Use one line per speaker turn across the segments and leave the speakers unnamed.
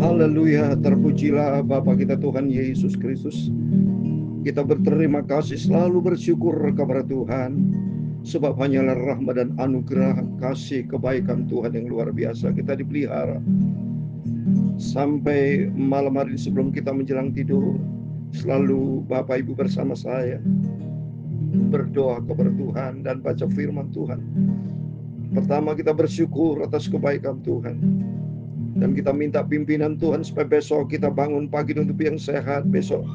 Haleluya, terpujilah Bapa kita Tuhan Yesus Kristus. Kita berterima kasih, selalu bersyukur kepada Tuhan, sebab hanyalah rahmat dan anugerah kasih kebaikan Tuhan yang luar biasa kita dipelihara. Sampai malam hari sebelum kita menjelang tidur, selalu Bapak Ibu bersama saya berdoa kepada Tuhan dan baca firman Tuhan. Pertama, kita bersyukur atas kebaikan Tuhan, dan kita minta pimpinan Tuhan supaya besok kita bangun pagi untuk yang sehat. Besok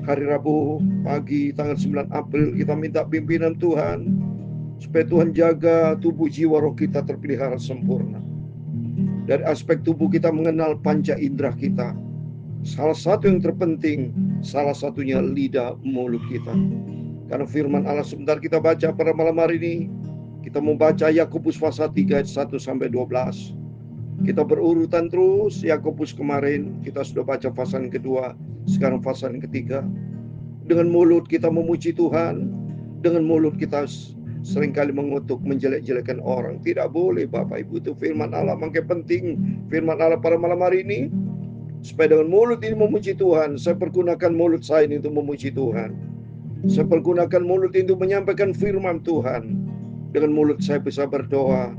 hari Rabu pagi tanggal 9 April kita minta pimpinan Tuhan supaya Tuhan jaga tubuh jiwa roh kita terpelihara sempurna. Dari aspek tubuh kita mengenal panca indera kita. Salah satu yang terpenting, salah satunya lidah mulut kita. Karena firman Allah sebentar kita baca pada malam hari ini, kita membaca Yakobus pasal 3 ayat 1 sampai 12. Kita berurutan terus. Yakobus kemarin kita sudah baca pasal yang kedua, sekarang pasal yang ketiga. Dengan mulut kita memuji Tuhan, dengan mulut kita seringkali mengutuk, menjelek-jelekan orang. Tidak boleh Bapak Ibu, itu firman Allah. Makanya penting firman Allah pada malam hari ini, supaya dengan mulut ini memuji Tuhan. Saya pergunakan mulut saya ini untuk memuji Tuhan. Saya pergunakan mulut ini untuk menyampaikan firman Tuhan. Dengan mulut saya bisa berdoa,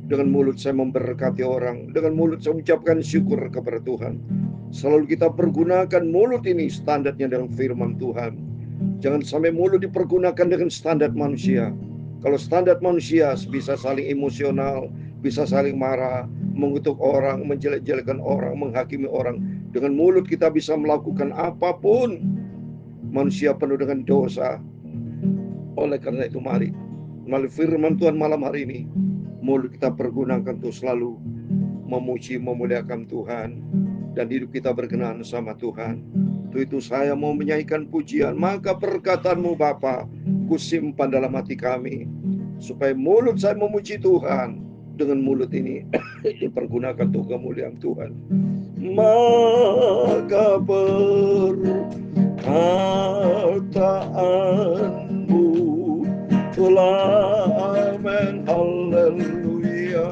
dengan mulut saya memberkati orang, dengan mulut saya mengucapkan syukur kepada Tuhan. Selalu kita pergunakan mulut ini standarnya dengan firman Tuhan. Jangan sampai mulut dipergunakan dengan standar manusia. Kalau standar manusia bisa saling emosional, bisa saling marah, mengutuk orang, menjelek-jelekan orang, menghakimi orang. Dengan mulut kita bisa melakukan apapun. Manusia penuh dengan dosa. Oleh karena itu mari, melalui firman Tuhan malam hari ini, mulut kita pergunakan untuk selalu memuji, memuliakan Tuhan, dan hidup kita berkenan sama Tuhan. Untuk itu saya mau menyanyikan pujian. Maka perkataanmu Bapa, kusimpan dalam hati kami, supaya mulut saya memuji Tuhan. Dengan mulut ini dipergunakan untuk kemuliaan Tuhan. Maka perkataanmu telah, amin, haleluya,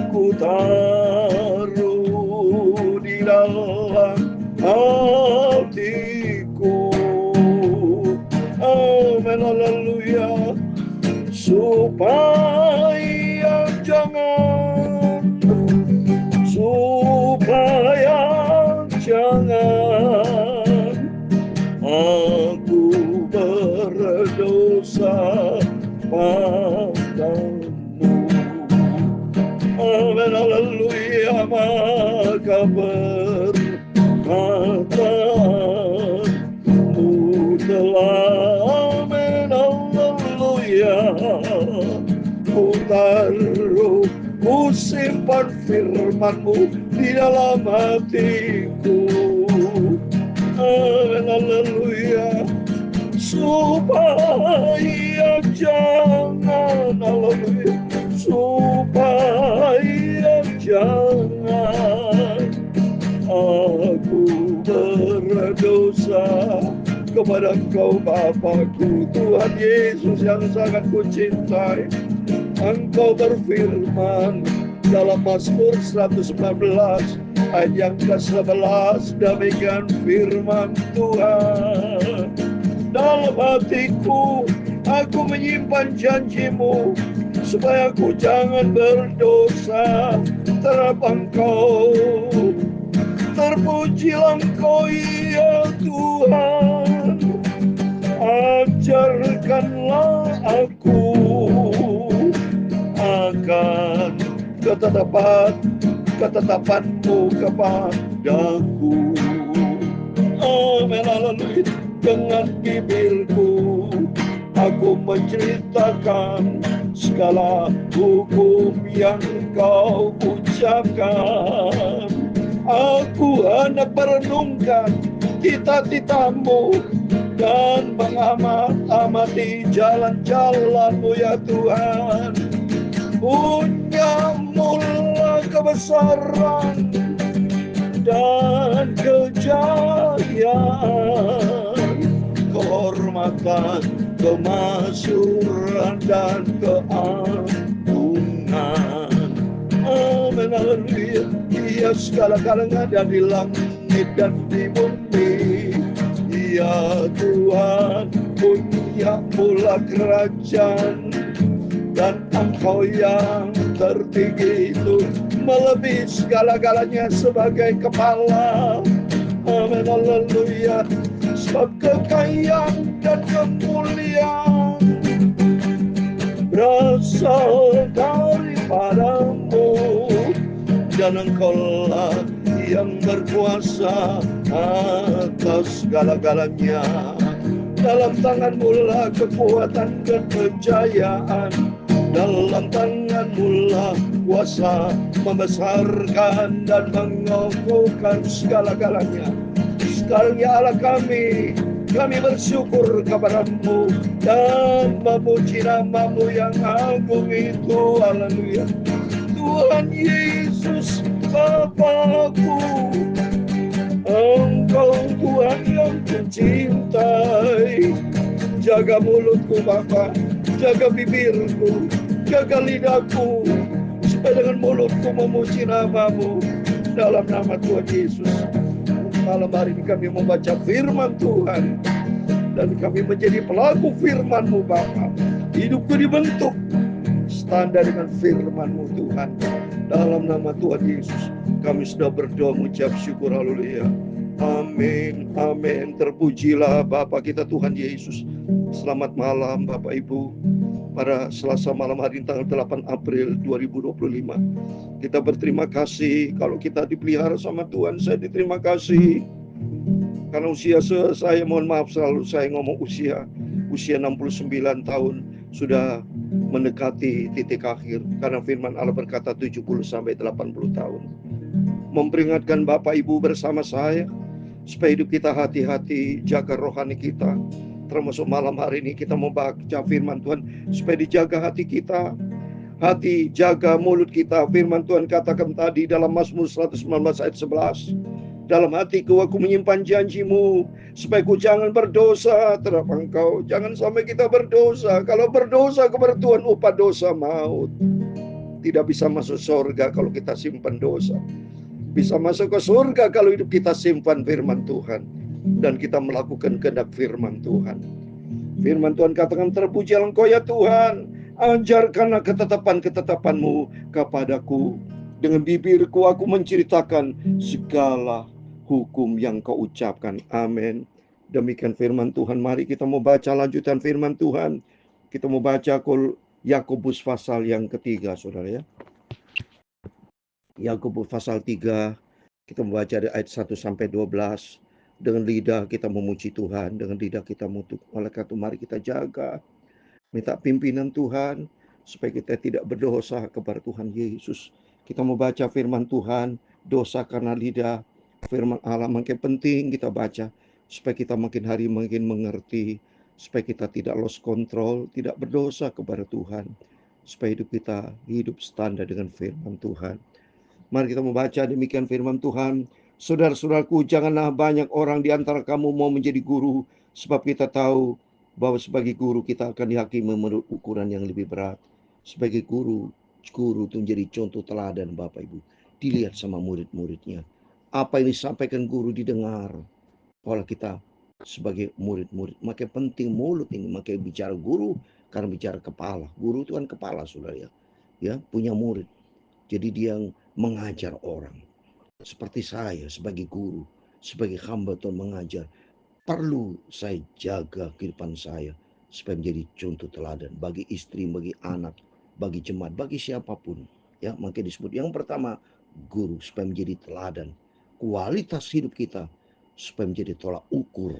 ku taruh di dalam hatiku, amin, haleluya, supaya jangan aku berdosa padamu. Amin, haleluya. Maka perkataanmu telah, amin, haleluya, ku taruh, ku simpan firman-Mu di dalam hatiku, amin, haleluya, supaya jangan, haleluya, supaya jangan aku berdosa kepada Engkau Bapakku. Tuhan Yesus yang sangat kucintai, Engkau berfirman dalam Mazmur 119 ayat yang ke-11, demikian firman Tuhan, dalam hatiku aku menyimpan janji-Mu, supaya aku jangan berdosa terhadap Engkau. Terpujilah Engkau ya Tuhan, ajarkanlah aku akan ketetapan-Mu kepadaku. Amin, haleluya. Dengan bibirku aku menceritakan segala hukum yang Kau ucapkan. Aku hendak merenungkan cita-cita-Mu dan mengamati jalan-jalan-Mu ya Tuhan. Punya-Mulah kebesaran dan kejayaan, kehormatan, kemasyhuran dan keagungan. Amin, Amin, haleluya. Ia segala-galanya ada di langit dan di bumi. Ya Tuhan, punya pula kerajaan, dan Engkau yang tertinggi itu melebihi segala-galanya sebagai kepala. Amin, haleluya. Sebab kekayaan dan kemuliaan berasal daripadamu, dan Engkaulah yang berkuasa atas segala-galanya. Dalam tangan-Mu lah kekuatan dan kejayaan, dalam tangan-Mu lah kuasa membesarkan dan mengokohkan segala-galanya. Sekarang ya Allah kami bersyukur kepada-Mu dan memuji nama-Mu yang agung itu. Haleluya. Tuhan Yesus Bapakku, Engkau Tuhan yang kucintai. Jaga mulutku Bapa, jaga bibirku, jaga lidahku, supaya dengan mulutku memuji nama-Mu dalam nama Tuhan Yesus. Malam hari ini kami membaca firman Tuhan, dan kami menjadi pelaku firman-Mu Bapa. Hidupku dibentuk standar dengan firman-Mu Tuhan. Dalam nama Tuhan Yesus kami sudah berdoa mengucap syukur. Haleluya. Amin, amin. Terpujilah Bapa kita Tuhan Yesus. Selamat malam Bapak Ibu. Pada Selasa malam hari tanggal 8 April 2025. Kita berterima kasih kalau kita dipelihara sama Tuhan. Saya diterima kasih karena usia saya, mohon maaf selalu saya ngomong usia 69 tahun sudah mendekati titik akhir, karena firman Allah berkata 70 sampai 80 tahun. Memperingatkan Bapak Ibu bersama saya supaya hidup kita hati-hati, jaga rohani kita. Termasuk malam hari ini kita membaca firman Tuhan supaya dijaga hati kita. Hati, jaga mulut kita. Firman Tuhan katakan tadi dalam Mazmur 119 ayat 11. Dalam hatiku aku menyimpan janji-Mu, supaya ku jangan berdosa terhadap Engkau. Jangan sampai kita berdosa. Kalau berdosa kepada Tuhan, upah dosa maut. Tidak bisa masuk surga kalau kita simpan dosa. Bisa masuk ke surga kalau hidup kita simpan firman Tuhan, dan kita melakukan kehendak firman Tuhan. Firman Tuhan katakan, terpujilah Engkau ya Tuhan, ajarkanlah ketetapan-ketetapan-Mu kepadaku. Dengan bibirku aku menceritakan segala hukum yang Kau ucapkan. Amin. Demikian firman Tuhan. Mari kita mau baca lanjutan firman Tuhan. Kita mau baca Yakobus pasal yang ketiga, saudara ya. Yakobus pasal 3, kita membaca dari ayat 1 sampai 12. Dengan lidah kita memuji Tuhan, dengan lidah kita mengutuk. Oleh karena itu mari kita jaga, minta pimpinan Tuhan supaya kita tidak berdosa kepada Tuhan Yesus. Kita membaca firman Tuhan, dosa karena lidah. Firman Allah makin penting kita baca supaya kita makin hari makin mengerti, supaya kita tidak lost control, tidak berdosa kepada Tuhan, supaya hidup kita hidup standar dengan firman Tuhan. Mari kita membaca demikian firman Tuhan. Saudara-saudaraku, janganlah banyak orang di antara kamu mau menjadi guru, sebab kita tahu bahwa sebagai guru kita akan dihakimi menurut ukuran yang lebih berat. Sebagai guru itu menjadi contoh teladan Bapak Ibu. Dilihat sama murid-muridnya. Apa yang disampaikan guru didengar oleh kita sebagai murid-murid. Makanya penting mulut ini. Makanya bicara guru karena bicara kepala. Guru itu kan kepala, saudara ya. Ya, punya murid. Jadi dia yang mengajar orang. Seperti saya sebagai guru, sebagai hamba Tuhan mengajar. Perlu saya jaga kehidupan saya supaya menjadi contoh teladan bagi istri, bagi anak, bagi jemaat, bagi siapapun. Ya, makanya disebut yang pertama guru supaya menjadi teladan. Kualitas hidup kita supaya menjadi tolak ukur,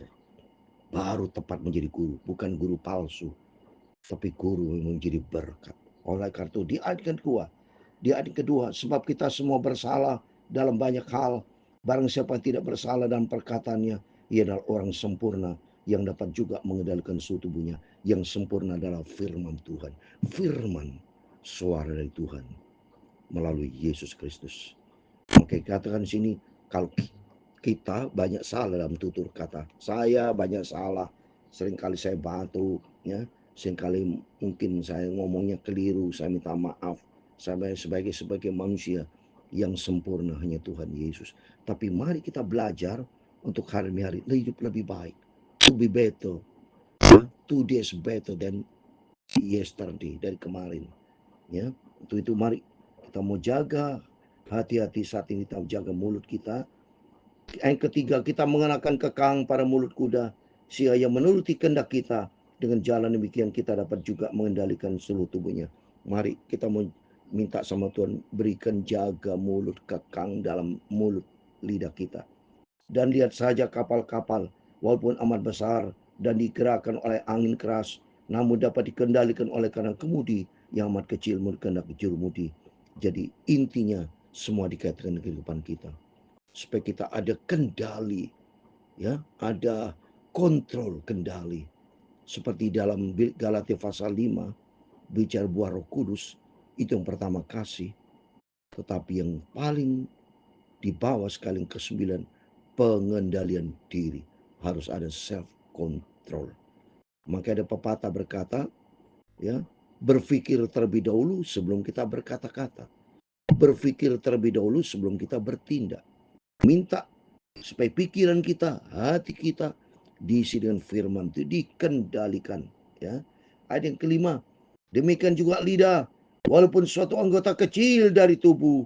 baru tepat menjadi guru. Bukan guru palsu, tapi guru yang menjadi berkat. Oleh karena itu di ayat kedua, sebab kita semua bersalah dalam banyak hal. Barang siapa tidak bersalah dalam perkataannya, ia adalah orang sempurna yang dapat juga mengendalikan seluruh tubuhnya. Yang sempurna adalah firman Tuhan. Firman, suara dari Tuhan melalui Yesus Kristus. Oke, katakan di sini, kalau kita banyak salah dalam tutur kata. Saya banyak salah. Seringkali saya batuk, ya. Seringkali mungkin saya ngomongnya keliru. Saya minta maaf. Saya sebagai manusia. Yang sempurna hanya Tuhan Yesus. Tapi mari kita belajar untuk hari-hari hidup lebih baik. To be better. Today is better than yesterday, dari kemarin. Ya, untuk itu mari kita mau jaga hati-hati saat ini, kita jaga mulut kita. Yang ketiga, kita mengenakan kekang pada mulut kuda, sehingga menuruti kehendak kita. Dengan jalan demikian kita dapat juga mengendalikan seluruh tubuhnya. Mari kita mau minta sama Tuhan, berikan jaga mulut, kekang dalam mulut lidah kita. Dan lihat saja kapal-kapal, walaupun amat besar dan digerakkan oleh angin keras, namun dapat dikendalikan oleh kanan kemudi yang amat kecil, kehendak jurumudi. Jadi intinya semua dikaitkan dengan kehidupan kita, supaya kita ada kendali, ya, ada kontrol kendali. Seperti dalam Galatia pasal 5 bicara buah Roh Kudus, itu yang pertama kasih, tetapi yang paling di bawah sekali ke-9 pengendalian diri. Harus ada self control. Maka ada pepatah berkata, ya, berpikir terlebih dahulu sebelum kita berkata-kata. Berpikir terlebih dahulu sebelum kita bertindak. Minta supaya pikiran kita, hati kita diisi dengan firman itu, dikendalikan, ya. Ayat yang kelima, demikian juga lidah, walaupun suatu anggota kecil dari tubuh,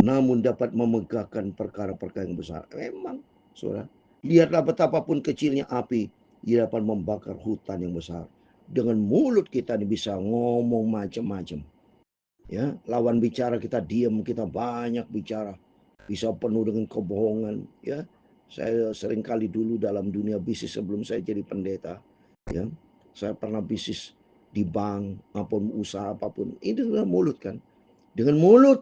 namun dapat memegahkan perkara-perkara yang besar. Memang, saudara, lihatlah betapapun kecilnya api, ia dapat membakar hutan yang besar. Dengan mulut kita ini bisa ngomong macam-macam. Ya, lawan bicara kita diam, kita banyak bicara, bisa penuh dengan kebohongan. Ya, saya sering kali dulu dalam dunia bisnis sebelum saya jadi pendeta, ya, saya pernah bisnis di bank maupun usaha apapun. Ini dengan mulut kan, dengan mulut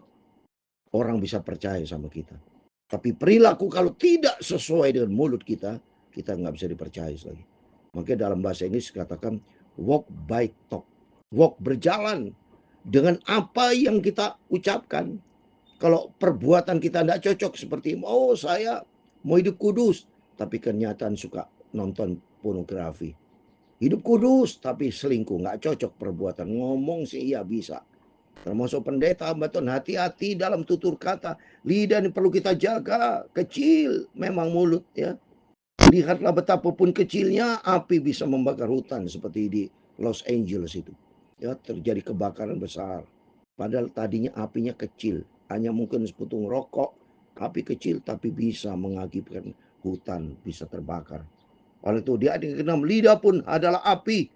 orang bisa percaya sama kita. Tapi perilaku kalau tidak sesuai dengan mulut kita, kita nggak bisa dipercaya lagi. Makanya dalam bahasa Inggris katakan walk by talk. Walk, berjalan dengan apa yang kita ucapkan. Kalau perbuatan kita tidak cocok, seperti saya mau hidup kudus, tapi kenyataan suka nonton pornografi. Hidup kudus tapi selingkuh, nggak cocok perbuatan. Ngomong sih iya bisa. Termasuk pendeta, betul, hati-hati dalam tutur kata. Lidah ini perlu kita jaga. Kecil memang mulut, ya. Lihatlah betapapun kecilnya api bisa membakar hutan, seperti di Los Angeles itu. Ya, terjadi kebakaran besar. Padahal tadinya apinya kecil, hanya mungkin seputung rokok, api kecil tapi bisa mengakibatkan hutan bisa terbakar. Oleh itu di ayat yang ke-6, lidah pun adalah api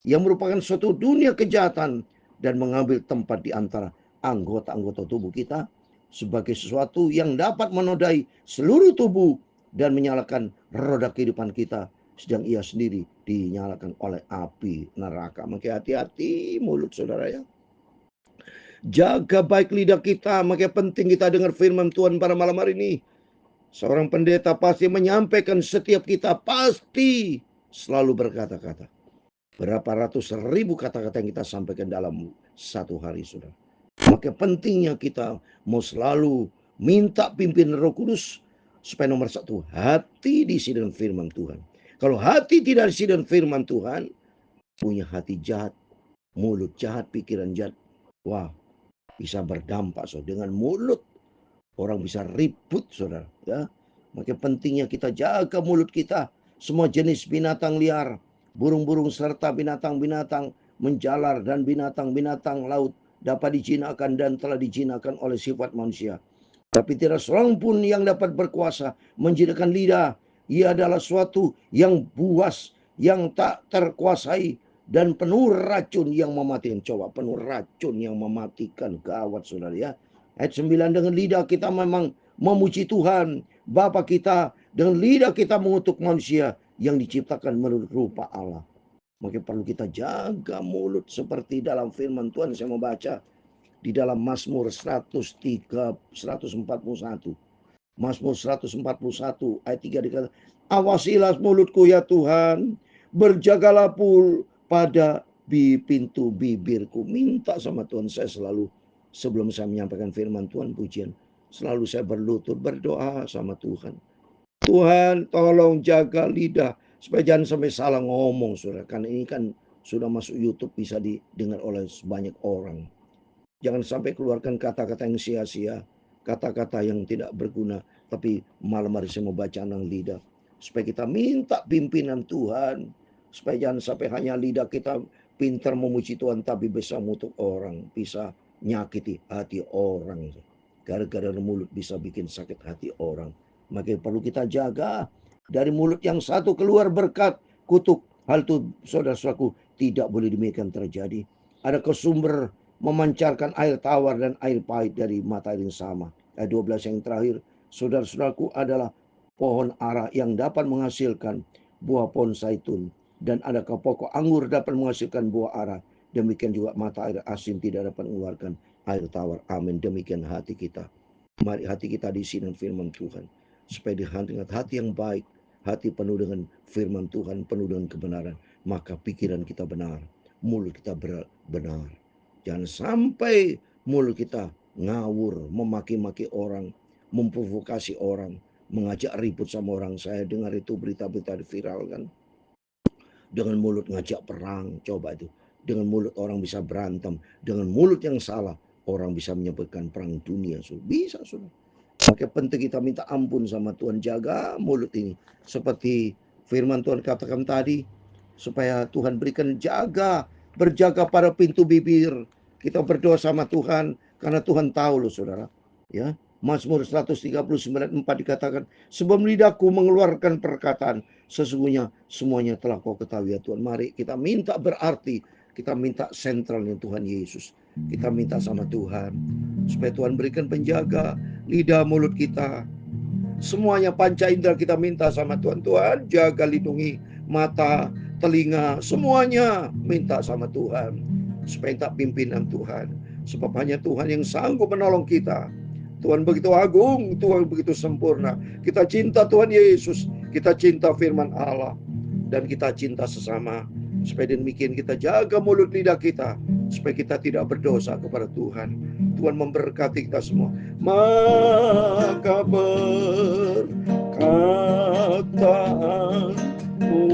yang merupakan suatu dunia kejahatan dan mengambil tempat di antara anggota-anggota tubuh kita sebagai sesuatu yang dapat menodai seluruh tubuh dan menyalakan roda kehidupan kita, sedang ia sendiri dinyalakan oleh api neraka. Maka hati-hati mulut, saudara, ya. Jaga baik lidah kita. Makanya penting kita dengar firman Tuhan pada malam hari ini. Seorang pendeta pasti menyampaikan, setiap kita pasti selalu berkata-kata. Berapa ratus ribu kata-kata yang kita sampaikan dalam satu hari, saudara. Maka pentingnya kita mau selalu minta pimpinan Roh Kudus supaya nomor satu, hati diisi dengan firman Tuhan. Kalau hati tidak diisi dengan firman Tuhan, punya hati jahat, mulut jahat, pikiran jahat, wah, bisa berdampak, saudara. Dengan mulut orang bisa ribut, saudara, ya. Maka pentingnya kita jaga mulut kita. Semua jenis binatang liar, burung-burung serta binatang-binatang menjalar dan binatang-binatang laut dapat dijinakkan dan telah dijinakkan oleh sifat manusia. Tapi tidak seorang pun yang dapat berkuasa menjinakkan lidah. Ia adalah suatu yang buas, yang tak terkuasai, dan penuh racun yang mematikan. Coba, penuh racun yang mematikan, gawat, saudara, ya. Ayat 9, dengan lidah kita memang memuji Tuhan Bapa kita, dengan lidah kita mengutuk manusia yang diciptakan menurut rupa Allah. Maka perlu kita jaga mulut seperti dalam firman Tuhan. Saya mau baca di dalam Mazmur 141. Mazmur 141 ayat 3 dikatakan, awasilah mulutku ya Tuhan, berjagalah pul pada pintu bibirku. Minta sama Tuhan, saya selalu sebelum saya menyampaikan firman Tuhan, pujian, selalu saya berlutut berdoa sama Tuhan. Tuhan tolong jaga lidah supaya jangan sampai salah ngomong, saudara. Karena ini kan sudah masuk YouTube, bisa didengar oleh banyak orang. Jangan sampai keluarkan kata-kata yang sia-sia. kata-kata yang tidak berguna. Tapi malam hari saya mau baca anak lidah. Supaya kita minta pimpinan Tuhan. Supaya jangan sampai hanya lidah kita pintar memuji Tuhan, tapi bisa mengutuk orang. Bisa nyakiti hati orang. Gara-gara mulut bisa bikin sakit hati orang. Maka perlu kita jaga. Dari mulut yang satu keluar berkat, kutuk. Hal itu saudara-saudaraku tidak boleh demikian terjadi. Ada kesumber memancarkan air tawar dan air pahit dari mata air yang sama. Ayat 12 yang terakhir, saudara-saudaraku adalah pohon ara yang dapat menghasilkan buah pohon zaitun. Dan adakah pokok anggur dapat menghasilkan buah ara. Demikian juga mata air asin tidak dapat mengeluarkan air tawar. Amin. Demikian hati kita. Mari hati kita diisi dengan firman Tuhan. Supaya dengan hati yang baik, hati penuh dengan firman Tuhan, penuh dengan kebenaran, maka pikiran kita benar, mulut kita benar. Jangan sampai mulut kita ngawur, memaki-maki orang, memprovokasi orang, mengajak ribut sama orang. Saya dengar itu berita-berita viral kan. Dengan mulut ngajak perang, coba itu. Dengan mulut orang bisa berantem. Dengan mulut yang salah, orang bisa menyebabkan perang dunia. Bisa, sudah. Maka penting kita minta ampun sama Tuhan, jaga mulut ini. Seperti firman Tuhan katakan tadi, supaya Tuhan berikan berjaga pada pintu bibir. Kita berdoa sama Tuhan, karena Tuhan tahu loh saudara. Ya, Mazmur 139:4 dikatakan, sebelum lidahku mengeluarkan perkataan, sesungguhnya semuanya telah kau ketahui ya Tuhan. Mari kita minta berarti, kita minta sentralnya Tuhan Yesus. Kita minta sama Tuhan, supaya Tuhan berikan penjaga lidah mulut kita. Semuanya panca indera kita minta sama Tuhan. Tuhan jaga lindungi mata, telinga, semuanya minta sama Tuhan. Supaya tak pimpinan Tuhan. Sebab hanya Tuhan yang sanggup menolong kita. Tuhan begitu agung, Tuhan begitu sempurna. Kita cinta Tuhan Yesus, kita cinta firman Allah, dan kita cinta sesama. Supaya demikian kita jaga mulut lidah kita, supaya kita tidak berdosa kepada Tuhan. Tuhan memberkati kita semua. Maka perkataanmu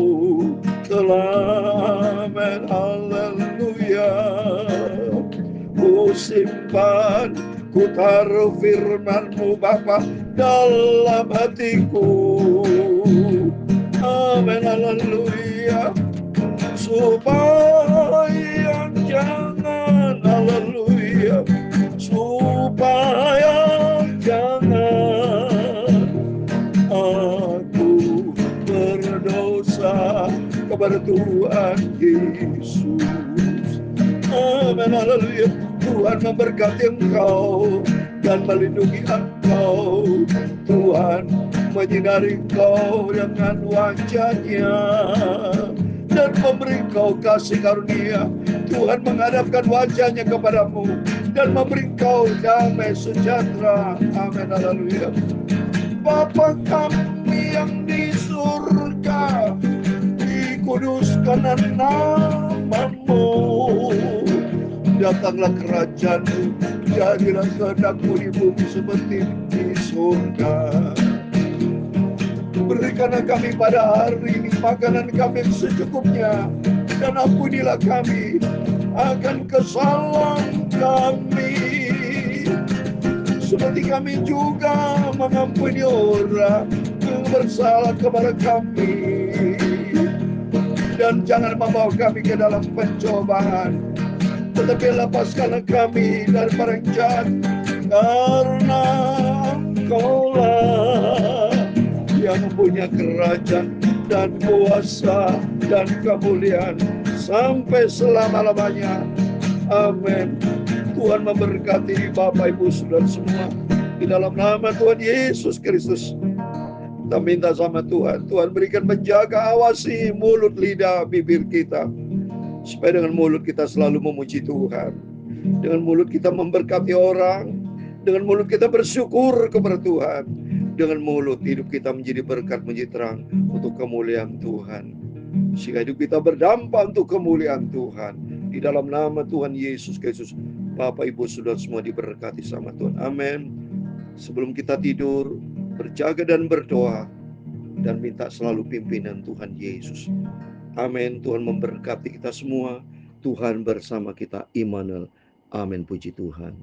telah haleluya. Ku simpan, ku taruh firman-Mu Bapa dalam hatiku. Amin, haleluya. Supaya jangan, haleluya, supaya jangan aku berdosa kepada Tuhan Yesus. Amin, haleluya. Tuhan memberkati engkau dan melindungi engkau. Tuhan menyinari engkau dengan wajah-Nya dan memberi engkau kasih karunia. Tuhan menghadapkan wajah-Nya kepadamu dan memberi engkau damai sejahtera. Amin, haleluya. Bapa kami yang di surga, dikuduskan nama-Mu. Datanglah kerajaan-Mu, jadilah kehendak-Mu di bumi seperti di surga. Berikanlah kami pada hari ini makanan kami secukupnya, dan ampunilah kami akan kesalahan kami, seperti kami juga mengampuni orang yang bersalah kepada kami. Dan jangan membawa kami ke dalam pencobaan, tetapi lepaskanlah kami dari barang jahat, karena Engkau-lah yang punya kerajaan dan kuasa dan kemuliaan sampai selama-lamanya. Amin. Tuhan memberkati Bapak Ibu Saudara semua di dalam nama Tuhan Yesus Kristus. Kita minta sama Tuhan, Tuhan berikan menjaga, awasi mulut, lidah, bibir kita, supaya dengan mulut kita selalu memuji Tuhan, dengan mulut kita memberkati orang, dengan mulut kita bersyukur kepada Tuhan, dengan mulut hidup kita menjadi berkat, menjadi terang untuk kemuliaan Tuhan, sehingga hidup kita berdampak untuk kemuliaan Tuhan. Di dalam nama Tuhan Yesus Kristus, Bapak Ibu Saudara semua diberkati sama Tuhan. Amin. Sebelum kita tidur, berjaga dan berdoa, dan minta selalu pimpinan Tuhan Yesus. Amin. Tuhan memberkati kita semua. Tuhan bersama kita, Immanuel. Amin. Puji Tuhan.